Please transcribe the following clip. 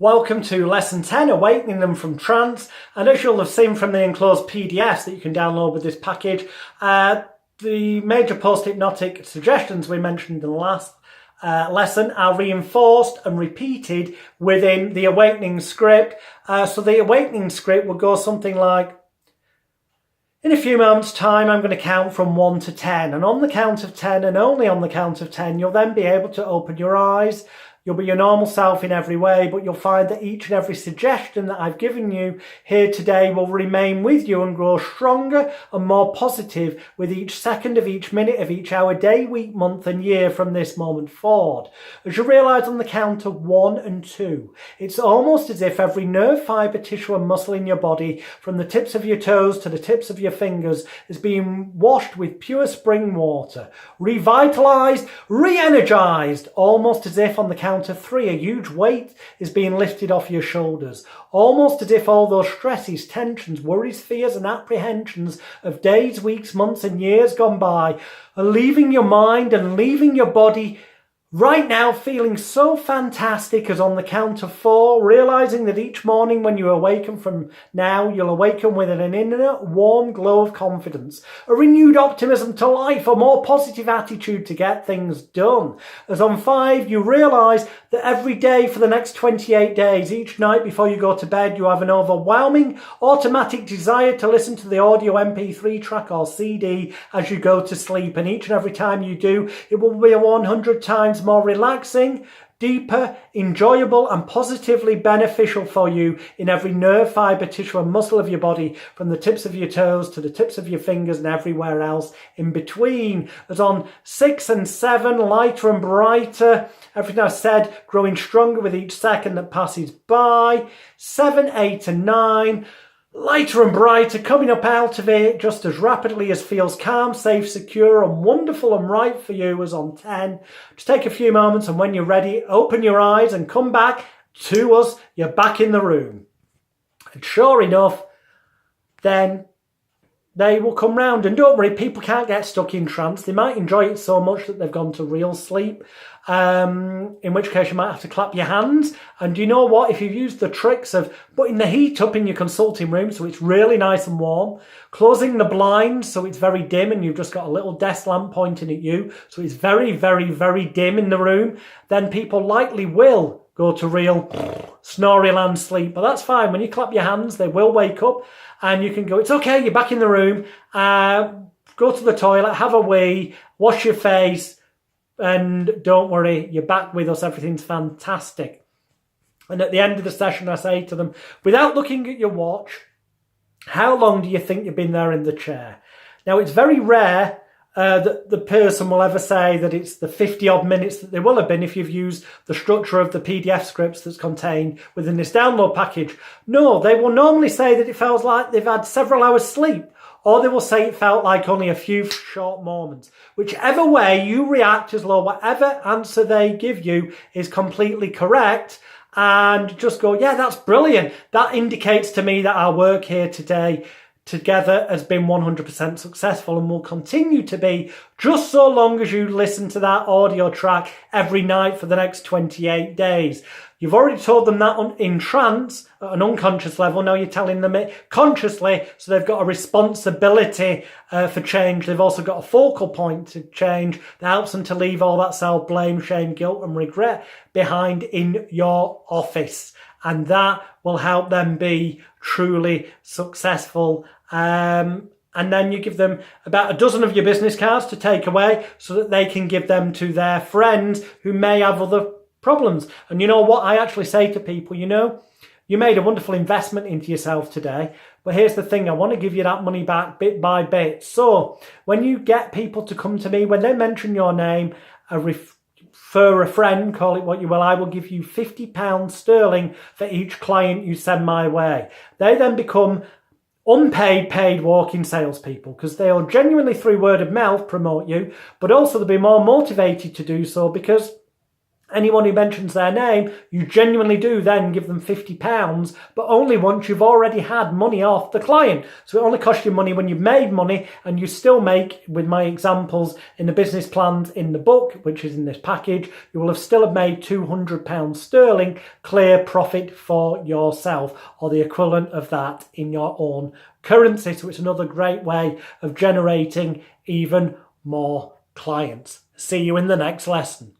Welcome to Lesson 10, Awakening Them from Trance. And as you'll have seen from the enclosed PDFs that you can download with this package, the major post-hypnotic suggestions we mentioned in the last lesson are reinforced and repeated within the Awakening script. So the Awakening script will go something like, in a few moments' time, I'm going to count from 1 to 10. And on the count of 10, and only on the count of 10, you'll then be able to open your eyes. You'll be your normal self in every way, but you'll find that each and every suggestion that I've given you here today will remain with you and grow stronger and more positive with each second of each minute of each hour, day, week, month and year from this moment forward. As you realise on the count of 1 and 2, it's almost as if every nerve, fibre, tissue and muscle in your body, from the tips of your toes to the tips of your fingers, is being washed with pure spring water, revitalised, re-energised, almost as if on the count of 3 a huge weight is being lifted off your shoulders, almost as if all those stresses, tensions, worries, fears and apprehensions of days, weeks, months and years gone by are leaving your mind and leaving your body right now, feeling so fantastic as on the count of 4, realising that each morning when you awaken from now, you'll awaken with an inner warm glow of confidence, a renewed optimism to life, a more positive attitude to get things done. As on 5, you realise that every day for the next 28 days, each night before you go to bed, you have an overwhelming automatic desire to listen to the audio MP3 track or CD as you go to sleep. And each and every time you do, it will be 100 times more relaxing, deeper, enjoyable and positively beneficial for you in every nerve, fibre, tissue and muscle of your body, from the tips of your toes to the tips of your fingers and everywhere else in between. As on 6 and 7, lighter and brighter, everything I said growing stronger with each second that passes by. 7, 8 and 9, lighter and brighter, coming up out of it just as rapidly as feels calm, safe, secure and wonderful and right for you as on 10. Just take a few moments and when you're ready, open your eyes and come back to us. You're back in the room. And sure enough, then they will come round. And don't worry, people can't get stuck in trance. They might enjoy it so much that they've gone to real sleep, in which case you might have to clap your hands. And you know what? If you've used the tricks of putting the heat up in your consulting room so it's really nice and warm, closing the blinds so it's very dim and you've just got a little desk lamp pointing at you so it's very, very, very dim in the room, then people likely will go to real snory land sleep. But that's fine. When you clap your hands, they will wake up and you can go, it's okay, you're back in the room, go to the toilet, have a wee, wash your face, and don't worry, you're back with us, everything's fantastic. And at the end of the session, I say to them, without looking at your watch, how long do you think you've been there in the chair? Now, it's very rare that the person will ever say that it's the 50-odd minutes that they will have been if you've used the structure of the PDF scripts that's contained within this download package. No, they will normally say that it feels like they've had several hours sleep, or they will say it felt like only a few short moments. Whichever way you react, as though whatever answer they give you is completely correct, and just go, yeah, that's brilliant. That indicates to me that our work here today together has been 100% successful and will continue to be just so long as you listen to that audio track every night for the next 28 days. You've already told them that in trance at an unconscious level. Now you're telling them it consciously, so they've got a responsibility for change. They've also got a focal point to change that helps them to leave all that self-blame, shame, guilt and regret behind in your office. And that will help them be truly successful. And then you give them about a dozen of your business cards to take away so that they can give them to their friends who may have other problems. And you know what I actually say to people, you know, you made a wonderful investment into yourself today, but here's the thing, I want to give you that money back bit by bit. So when you get people to come to me, when they mention your name, refer a friend, call it what you will, I will give you £50 sterling for each client you send my way. They then become unpaid, paid walking salespeople because they'll genuinely, through word of mouth, promote you, but also they'll be more motivated to do so because Anyone who mentions their name, you genuinely do then give them £50, but only once you've already had money off the client. So it only costs you money when you've made money, and you still make, with my examples in the business plans in the book, which is in this package, you will have still have made £200 sterling clear profit for yourself, or the equivalent of that in your own currency. So it's another great way of generating even more clients. See you in the next lesson.